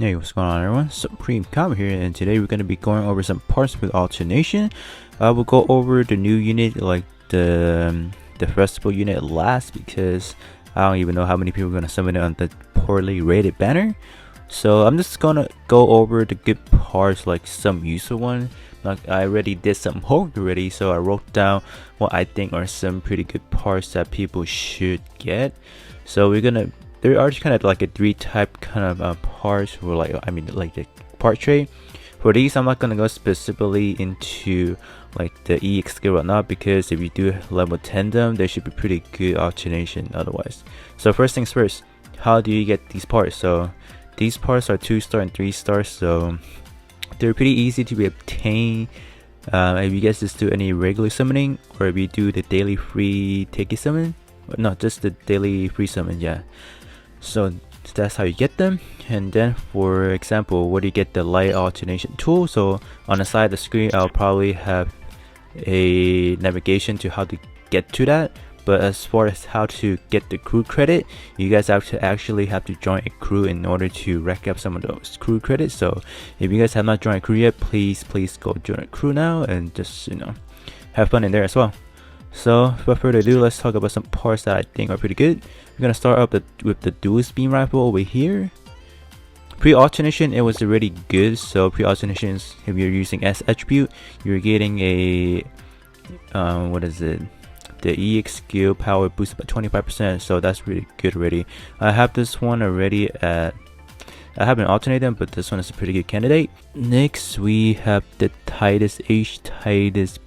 Hey, what's going on everyone? Supreme Comet here, and today we're going to be going over some parts with alternation. We'll go over the new unit, like the festival unit last, because I don't even know how many people are going to summon it on the poorly rated banner. So I'm just going to go over the good parts, like some useful one. Like I already did some homework already, so I wrote down what I think are some pretty good parts that people should get. So there are kind of like a three type kind of parts for like the part trade. For these, I'm not gonna go specifically into like the Exq skill or not, because if you do level 10 them, they should be pretty good alternation otherwise. So first things first, how do you get these parts? So these parts are 2-star and 3-star, so they're pretty easy to be obtained if you guys just do any regular summoning, or if you do the daily free ticket summon. Not just the daily free summon, yeah. So that's how you get them. And then for example, where do you get the light alternation tool? So on the side of the screen, I'll probably have a navigation to how to get to that. But as far as how to get the crew credit, you guys actually have to join a crew in order to rack up some of those crew credits. So if you guys have not joined a crew yet, please go join a crew now and just have fun in there as well. So without further ado, let's talk about some parts that I think are pretty good. We're gonna start up with the dual beam rifle over here. Pre-alternation, it was already good. So pre-alternation, if you're using S attribute, you're getting a the Exq skill power boosted by 25%. So that's really good already. I have this one already I haven't alternated them, but this one is a pretty good candidate. Next, we have the Exq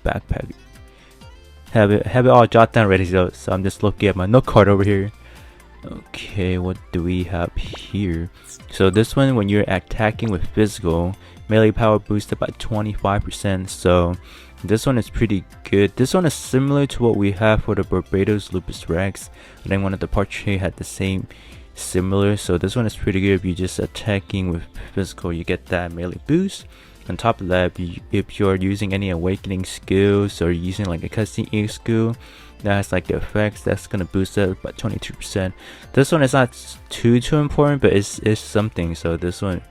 Backpack. Have it all jotted down ready, so I'm just looking at my note card over here. Okay, what do we have here? So this one, when you're attacking with physical, melee power boosted by 25%. So this one is pretty good. This one is similar to what we have for the Barbados Lupus Rex. I think one of the portrait had the same similar. So this one is pretty good. If you're just attacking with physical, you get that melee boost. On top of that, if you're using any awakening skills or using like a cutscene Exq skill that has like the effects, that's gonna boost it by 22%. This one is not too important, but it's something. So this one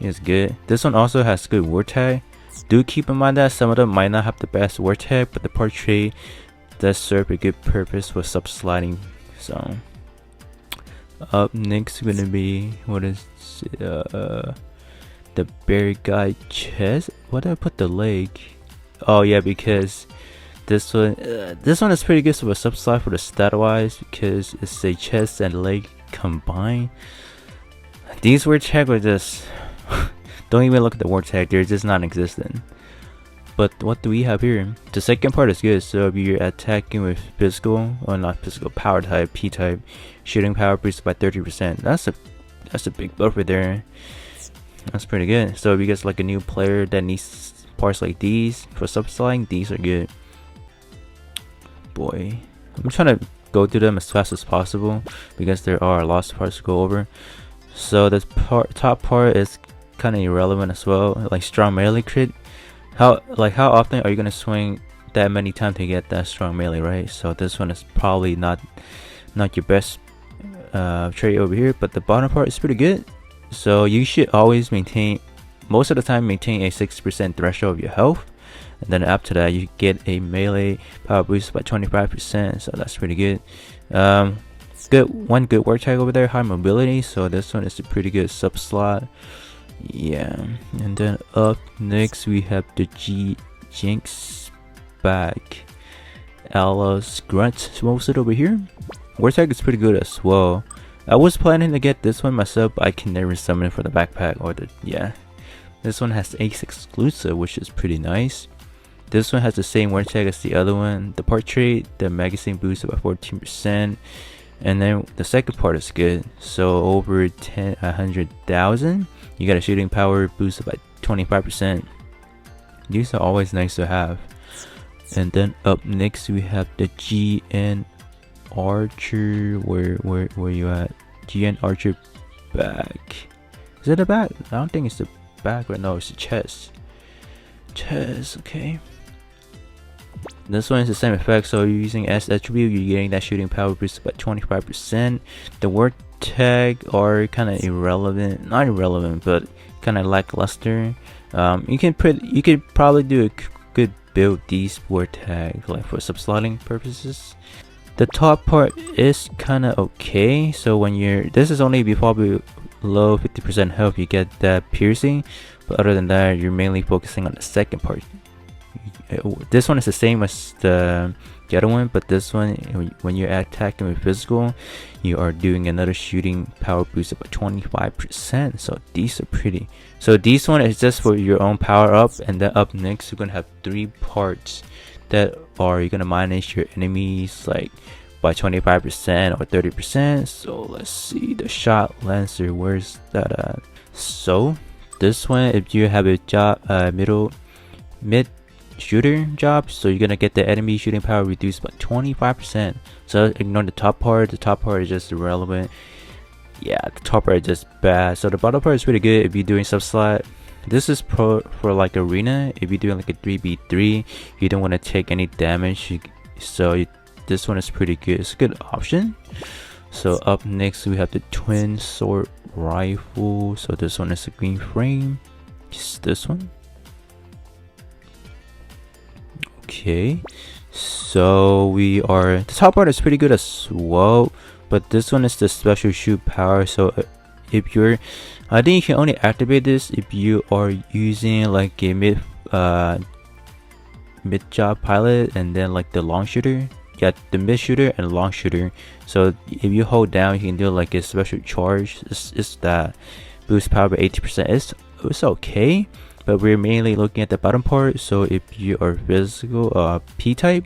is good. This one also has good word tag. Do keep in mind that some of them might not have the best word tag, but the portrait does serve a good purpose for subsliding. So up next gonna be the bear guy chest. Why did I put the leg? Oh yeah, because this one is pretty good for a subslide for the stat wise, because it's a chest and leg combined. These word tag are just don't even look at the word tag, they're just non-existent. But what do we have here? The second part is good. So if you're attacking with physical, or not physical, power type, P type, shooting power boosted by 30%. That's a big buffer there. That's pretty good. So if you guys like a new player that needs parts like these for subsliding, these are good. Boy, I'm trying to go through them as fast as possible because there are lots of parts to go over. So this top part is kind of irrelevant as well. Like strong melee crit. How often are you gonna swing that many times to get that strong melee, right? So this one is probably not your best trait over here, but the bottom part is pretty good. So you should always most of the time maintain a 60% threshold of your health, and then after that you get a melee power boost by 25%. So that's pretty good. One good word tag over there, high mobility. So this one is a pretty good sub slot. Yeah, and then up next we have the Exq Backpack. Alice Grunt roasted over here. Word tag is pretty good as well. I was planning to get this one myself, but I can never summon it for the backpack or this one has Exq exclusive, which is pretty nice. This one has the same word tag as the other one. The portrait, the magazine boost by 14%, and then the second part is good. So over 100,000, you got a shooting power boosted by 25%. These are always nice to have. And then up next we have the GN Archer. Where you at? GN Archer back. Is it a back? I don't think it's the back right now. It's the chest. Okay. This one is the same effect. So you're using S attribute, you're getting that shooting power boosted by 25%. The word tag are kind of irrelevant, not irrelevant, but kind of lackluster. You could probably do a good build these word tags like for subslotting purposes. The top part is kind of okay, so when this is only probably below 50% health, you get that piercing, but other than that, you're mainly focusing on the second part. This one is the same as the other one, but this one, when you're attacking with physical, you are doing another shooting power boost of 25%. So these are pretty. So this one is just for your own power up, and then up next you're gonna have 3 parts that are you're gonna manage your enemies like by 25% or 30%. So let's see, the shot lancer, where's that at? So this one, if you have a job mid shooter job, so you're gonna get the enemy shooting power reduced by 25%. So ignore the top part. The top part is just irrelevant. Yeah, the top part is just bad. So the bottom part is pretty good if you're doing subslot. This is for like arena. If you're doing like a 3v3, you don't want to take any damage, this one is pretty good. It's a good option. So up next we have the twin sword rifle. So this one is a green frame. Just this one. Okay, so the top part is pretty good as well, but this one is the special shoot power. So I think you can only activate this if you are using like a mid job pilot and then like the long shooter. Yeah, the mid shooter and long shooter. So if you hold down, you can do like a special charge. It's that boost power by 80%. It's okay, but we're mainly looking at the bottom part. So if you are physical P type,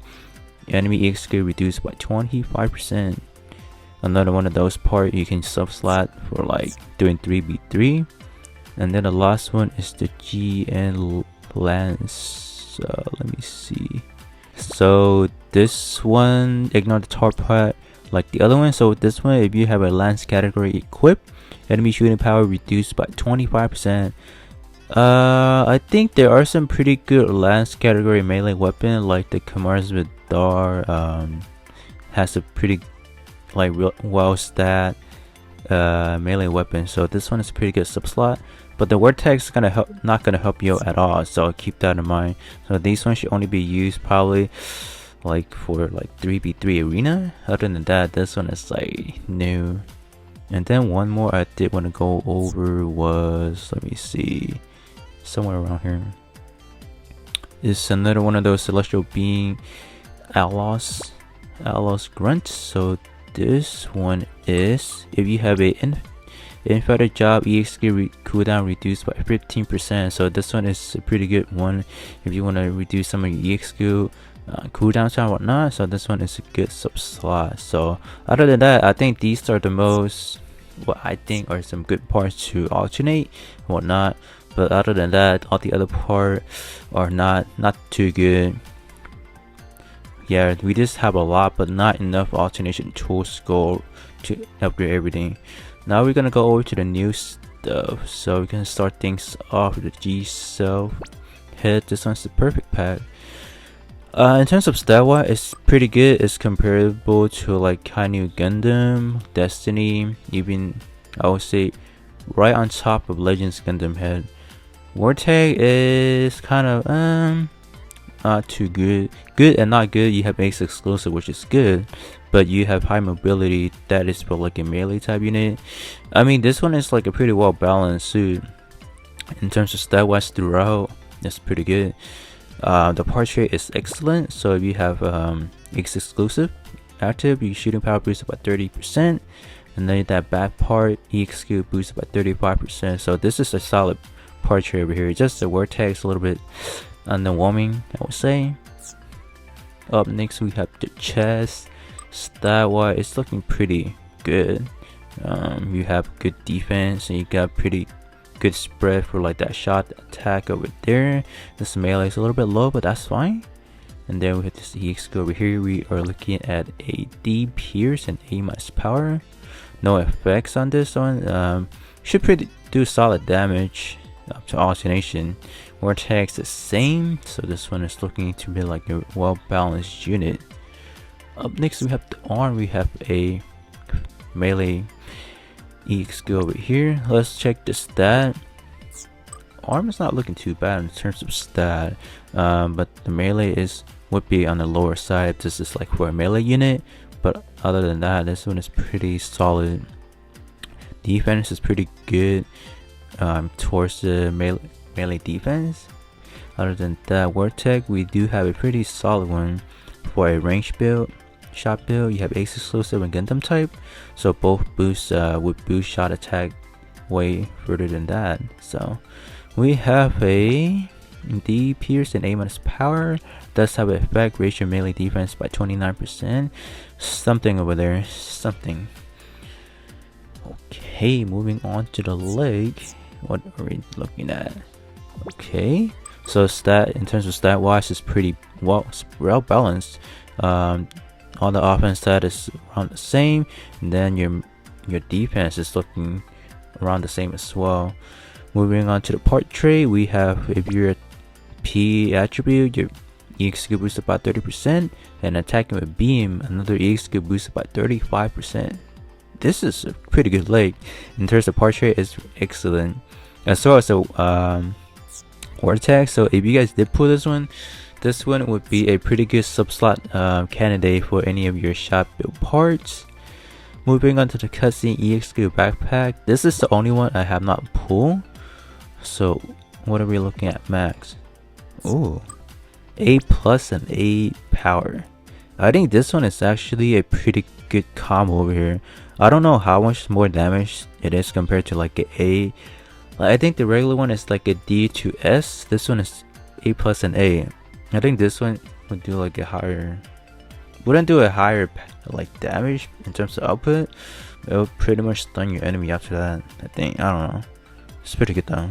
enemy Exq reduced by 25%. Another one of those part you can subslot for like doing 3v3. And then the last one is the GN lance. Let me see. So this one, ignore the top part like the other one. So this one, if you have a lance category equipped, enemy shooting power reduced by 25%. I think there are some pretty good lance category melee weapon like the Kamar's Vidar. Has a pretty like well stat melee weapon. So this one is a pretty good subslot. But the word tag is not gonna help you at all, so keep that in mind. So these ones should only be used probably like for like 3v3 arena. Other than that, this one is like new. And then one more I did want to go over was, let me see, somewhere around here. It's another one of those celestial being outlaws grunts. So this one is, if you have a infighter job, Exq cooldown reduced by 15%. So this one is a pretty good one if you want to reduce some of your Exq cooldowns and whatnot. So this one is a good subslot. So other than that, I think these are the most, what I think are some good parts to alternate and whatnot. But other than that, all the other parts are not too good. Yeah, we just have a lot, but not enough alternation tools to upgrade everything. Now we're gonna go over to the new stuff. So we can start things off with the G self head. This one's the perfect pack. In terms of stat wise, it's pretty good. It's comparable to like Kainu Gundam, Destiny, even I would say right on top of Legends Gundam head. Word tag is kind of not too good. Good and not good. You have Exq exclusive, which is good, but you have high mobility. That is for like a melee type unit. I mean, this one is like a pretty well balanced suit in terms of stat wise throughout. That's pretty good. The parts rate is excellent. So if you have Exq exclusive active, your shooting power boosts by 30%, and then that back part Exq boosts by 35%. So this is a solid part rate over here. Just the word tag's a little bit underwhelming, I would say. Up next we have the chest. Stat wise, it's looking pretty good. You have good defense and you got pretty good spread for like that shot attack over there. This melee is a little bit low, but that's fine. And then we have this Exq over here. We are looking at a D pierce and A minus power. No effects on this one. Should do solid damage up to alternation. Word tag's the same, so this one is looking to be like a well balanced unit. Up next we have the arm. We have a melee Exq over here. Let's check the stat. Arm is not looking too bad in terms of stat, but the melee would be on the lower side. This is like for a melee unit, but other than that, this one is pretty solid. Defense is pretty good towards the melee defense. Other than that, word tech, we do have a pretty solid one for a range build. Shot build, you have Ace exclusive and Gundam type, so both boosts would boost shot attack way further than that. So we have a D pierce and A minus power. Does have an effect, raise your melee defense by 29%. Something over there, something. Okay, moving on to the leg. What are we looking at? Okay, so stat in terms of stat wise is pretty well balanced. All the offense stat is around the same, and then your defense is looking around the same as well. Moving on to the part trait, we have if you're a P attribute, your Exq boosted by 30%, and attacking with beam, another Exq boosted by 35%. This is a pretty good leg. In terms of part trait, is excellent. As well as the word attack. So if you guys did pull this one would be a pretty good sub-slot candidate for any of your shop build parts. Moving on to the cutscene Exq Backpack. This is the only one I have not pulled. So what are we looking at max? Ooh, A plus and A power. I think this one is actually a pretty good combo over here. I don't know how much more damage it is compared to like A. I think the regular one is like a D to S. This one is A plus and A. I think this one would do like a higher, wouldn't do a higher like damage in terms of output. It would pretty much stun your enemy after that. I think, I don't know. It's pretty good though.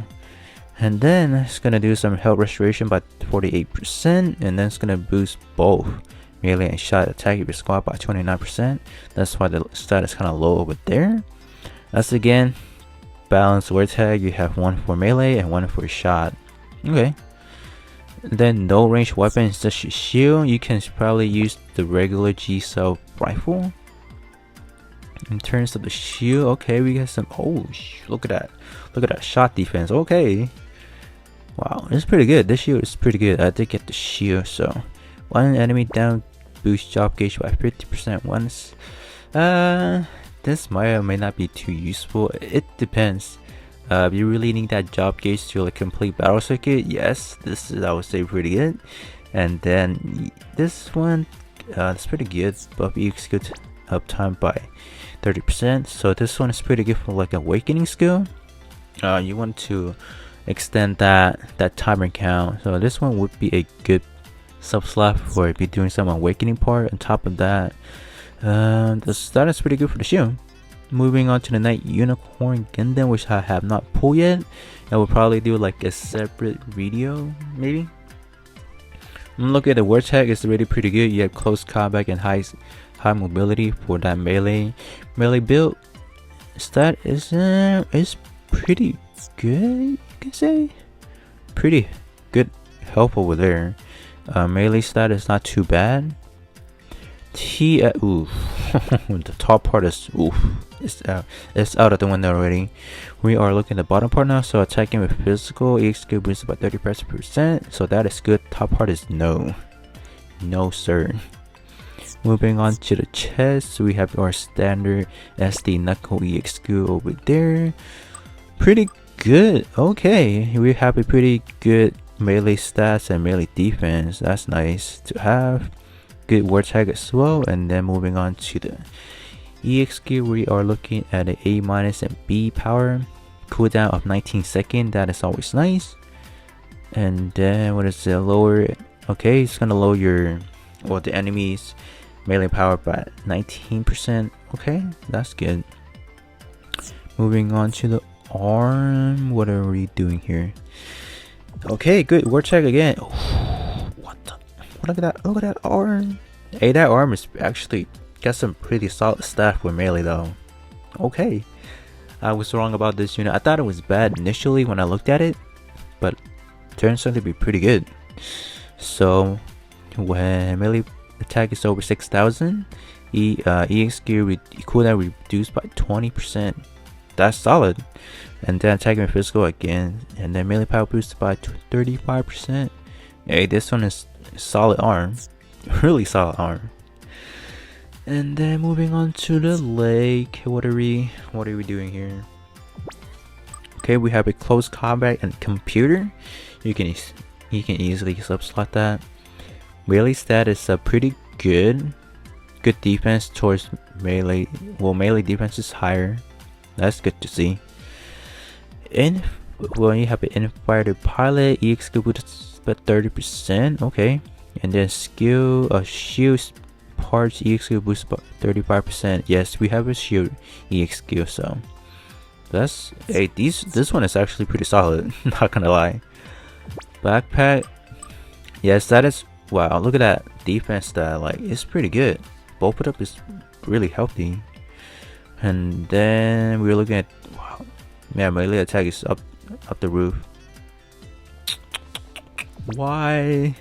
And then it's gonna do some health restoration by 48%, and then it's gonna boost both melee and shot attack of your squad by 29%. That's why the stat is kind of low over there. That's again balanced word tag. You have one for melee and one for shot. Okay. Then no range weapon is just your shield. You can probably use the regular G-cell rifle. In terms of the shield, okay, we got some. Oh, look at that! Look at that shot defense. Okay, wow, it's pretty good. This shield is pretty good. I did get the shield, so one enemy down, boost job gauge by 50% once. This might or may not be too useful. It depends. If you really need that job gauge to like complete battle circuit, yes, this is, I would say, pretty good. And then this one, it's pretty good. Buff Exq uptime by 30%. So this one is pretty good for like awakening skill. You want to extend that timer count. So this one would be a good sub slot for if you're doing some awakening part. On top of that, that is pretty good for the shield. Moving on to the Night Unicorn Gundam, which I have not pulled yet. I will probably do like a separate video, maybe. Look at the word tag, it's really pretty good. You have close combat and high mobility for that melee build. Stat is pretty good, you can say. Pretty good help over there. Melee stat is not too bad. Ooh, the top part is it's out of the window already. We are looking at the bottom part now. So attacking with physical Exq boosted by 30%. So that is good. Top part is no sir. Moving on to the chest, we have our standard SD knuckle Exq over there. Pretty good. Okay, we have a pretty good melee stats and melee defense. That's nice to have. Good word tag as well. And then moving on to the Exq, we are looking at an A minus and B power, cooldown of 19 seconds. That is always nice. And then what is the lower? Okay, it's gonna lower the enemy's melee power by 19%. Okay, that's good. Moving on to the arm. What are we doing here? Okay, good word tag again. Look at that arm. Hey, that arm is actually got some pretty solid stuff with melee though. Okay, I was wrong about this unit. I thought it was bad initially when I looked at it, but it turns out to be pretty good. So when melee attack is over 6,000, Exq cooldown reduced by 20%. that's solid. And then attack and physical again, and then melee power boosted by 35%. Hey, this one is solid arm, really solid arm. And then moving on to the leg, what are we doing here? Okay, we have a close combat and computer. You can easily subslot that. Melee stat is pretty good. Good defense towards melee. Well, melee defense is higher. That's good to see. And when you have an infighter pilot, Exq boosts by 30%. Okay, and then skill shield parts Exq boosts by 35%. Yes, we have a shield Exq, so that's this one is actually pretty solid. Not gonna lie. Backpack, yes, that is wow. Look at that defense stat, like it's pretty good. Both it up is really healthy. And then we're looking at wow, yeah, melee attack is up the roof. Why?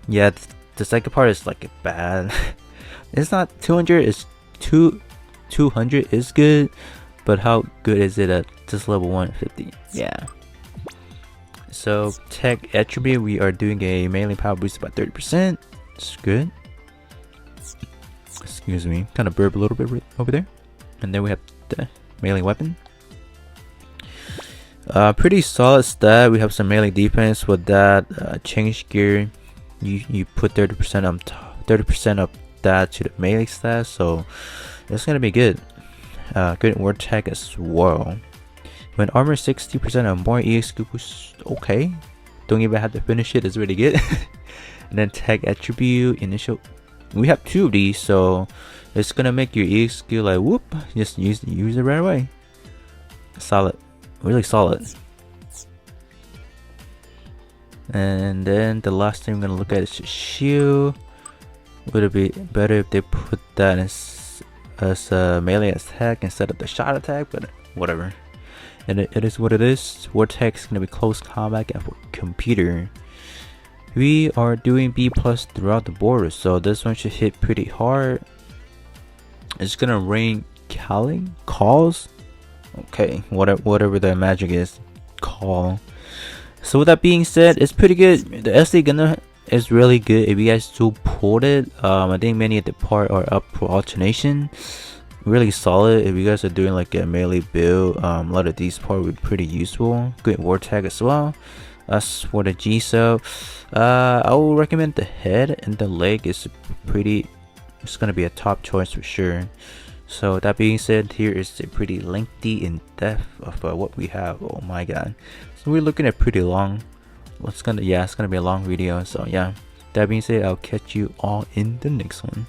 Yeah, the second part is like bad. It's not 200. It's 200 is good, but how good is it at just level 150? Yeah. So tech attribute, we are doing a melee power boost by 30%. It's good. Excuse me, kind of burp a little bit over there. And then we have the melee weapon. Pretty solid stat. We have some melee defense with that. Change gear, you put 30% on top, 30% of that to the melee stat, so it's gonna be good. Good word tech as well. When armor 60% or more, Exq boost, okay. Don't even have to finish it, it's really good. And then tech attribute, initial. We have 2 of these, so it's gonna make your Exq like whoop. Just use it right away. Solid, really solid. And then the last thing I'm gonna look at is shield. Would it be better if they put that as a melee attack instead of the shot attack? But whatever. And it is what it is. Vortex is gonna be close combat, and for computer, we are doing B+ throughout the board, so this one should hit pretty hard. It's gonna rain calls. Okay, whatever the magic is, call. So with that being said, it's pretty good. The SD Gundam is really good. If you guys still pulled it, I think many of the part are up for alternation. Really solid. If you guys are doing like a melee build, a lot of these parts would be pretty useful. Good war tag as well. As for the G sub, I will recommend the head and the leg is pretty. It's gonna be a top choice for sure. So that being said, here is a pretty lengthy in depth of what we have. Oh my god! So we're looking at pretty long. It's gonna be a long video. So yeah. That being said, I'll catch you all in the next one.